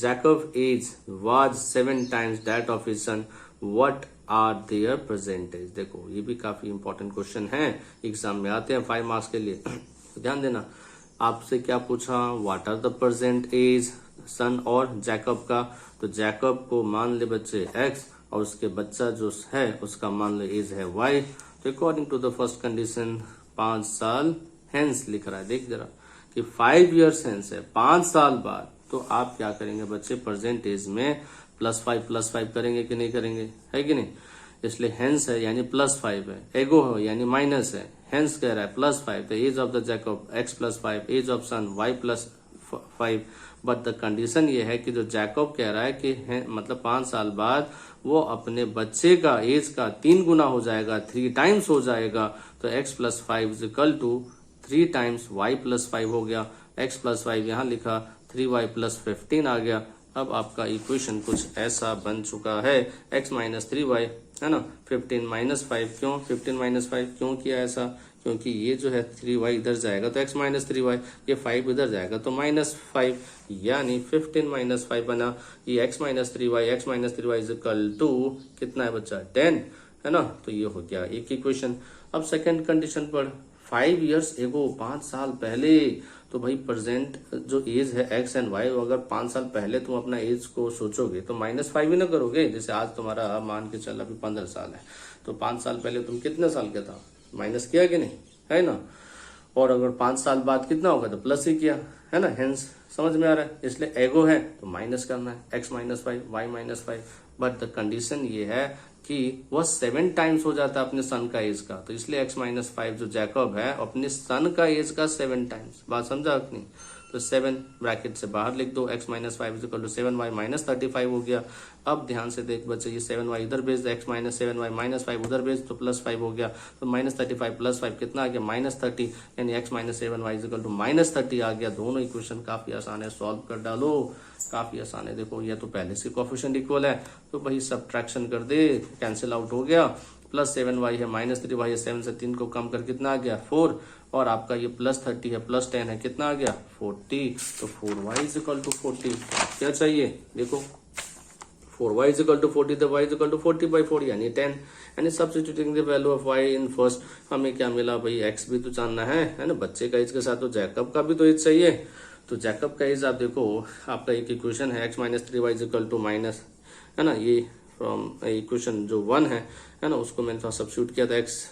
Speaker 1: Jacob's age was 7 times that of his son. What are their percentage? देखो ये भी काफी इंपॉर्टेंट क्वेश्चन है, एग्जाम में आते हैं 5 मार्क्स के लिए। ध्यान देना, आपसे क्या पूछा, what are the present age son और जैकब का, तो जैकब को मान ले बच्चे x और उसके बच्चा जो है उसका मान ले एज है y। तो according to the first condition 5 साल हेंस लिख रहा है, देख जरा कि 5 years हेंस है, 5 साल बाद, तो आप क्या करेंगे बच्चे, प्रेजेंट एज में +5 करेंगे कि नहीं करेंगे, है कि नहीं, इसलिए हेंस है यानी +5 है, एगो हो यानी माइनस है, हेंस कह रहा है +5, तो age of the Jacob x +5, age of son y +5, but the condition ये है कि जो जैकब कह रहा है कि मतलब 5 साल बाद वो अपने बच्चे का एज का 3 गुना हो जाएगा, 3 टाइम्स हो जाएगा, तो x +5 is equal to 3 times y +5 हो गया, x +5 यहाँ लिखा, 3y +15 आ गया। अब आपका इक्वेशन कुछ ऐसा बन चुका है, x - 3y है ना, 15 - 5, क्यों 15 - 5 क्यों किया ऐसा, क्योंकि ये जो है 3y इधर जाएगा तो x - 3y, ये 5 इधर जाएगा तो -5, यानी 15 - 5 बना, ये x - 3y is equal to कितना है बच्चा 10, है ना, तो ये हो गया एक इक्वेशन। अब सेकेंड कंडीशन पर 5 years एगो, 5 साल पहले, तो भाई प्रेजेंट जो एज है x एंड y, अगर 5 साल पहले तुम अपना एज को सोचोगे तो -5 ही ना करोगे, जैसे आज तुम्हारा मान के चल अभी 15 साल है, तो 5 साल पहले तुम कितने साल का था, माइनस किया कि नहीं, है ना, और अगर 5 साल बाद कितना होगा तो प्लस ही किया, है ना, हेंस समझ में आ रहा है, इसलिए एगो है तो माइनस करना है, x - 5 y - 5, but the condition ये है कि वह 7 टाइम्स हो जाता है अपने सन का एज का, तो इसलिए x - 5 जो जैकब है अपने सन का एज का 7 टाइम्स, बात समझा आपने, तो 7 ब्रैकेट से बाहर लिख दो, x - 5 इक्वल टू 7y - 35 हो गया। अब ध्यान से देख बच्चे, ये 7y इधर भेज दो, x - 7y - 5 उधर भेज तो +5 हो गया, तो -35 + 5 कितना आ गया -30, यानी x - 7y इक्वल टू -30 आ गया। दोनों इक्वेशन काफी आसान है, सॉल्व कर डालो, काफी आसान है। देखो ये तो पहले से कोएफिशिएंट इक्वल है तो भाई सब्ट्रैक्शन कर दे, कैंसिल आउट हो गया, +7y है -3y है, 7 से 3 को कम कर कितना आ गया 4, और आपका ये +30 है +10 है, कितना आ गया 40, तो 4y इज इक्वल टू 40। क्या चाहिए देखो, 4y इज इक्वल टू 40, तो y इज इक्वल टू 40/4 यानी 10, यानी substituting the value of y in first, हमें क्या मिला भाई, x भी तो जानना है ना, बच्चे का एज के साथ तो जैकब का भी तो एज चाहिए, तो जैकब का एज आप देखो, आपका एक इक्वेशन है x - 3y is equal to minus, है ना, ये फ्रॉम इक्वेशन जो 1 है ना, उसको मैंने थोड़ा सब्स्टिट्यूट किया था, x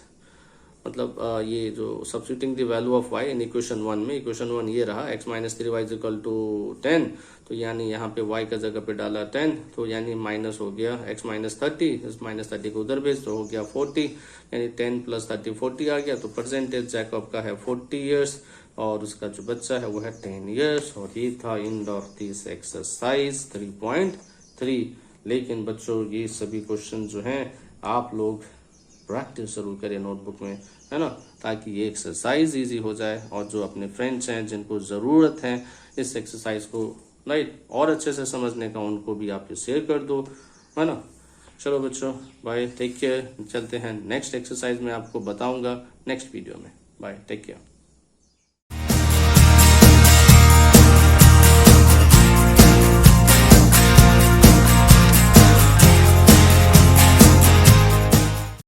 Speaker 1: मतलब ये जो substituting the value of y in equation 1 में, इक्वेशन 1 ये रहा, x - 3y is equal to 10, तो यानी यहाँ पे y का जगह पे डाला 10, तो यानी माइनस हो गया x - 30, इस -30 को उधर भेज तो हो गया 40, यानी 10 + 30 40 आ गया, तो परसेंटेज जैकब का है 40 years और उसका जो बच्चा है वो है 10 years। और ये था एंड ऑफ दिस एक्सरसाइज 3.3। लेकिन बच्चों ये सभी क्वेश्चन जो हैं आप लोग प्रैक्टिस जरूर करें नोटबुक में, है ना, ताकि ये एक्सरसाइज इजी हो जाए, और जो अपने फ्रेंड्स हैं जिनको ज़रूरत है इस एक्सरसाइज को राइट और अच्छे से समझने का, उनको भी आप शेयर कर दो, है ना। चलो बच्चों बाय, टेक केयर, चलते हैं नेक्स्ट एक्सरसाइज में, आपको बताऊंगा नेक्स्ट वीडियो में। Bye, take care.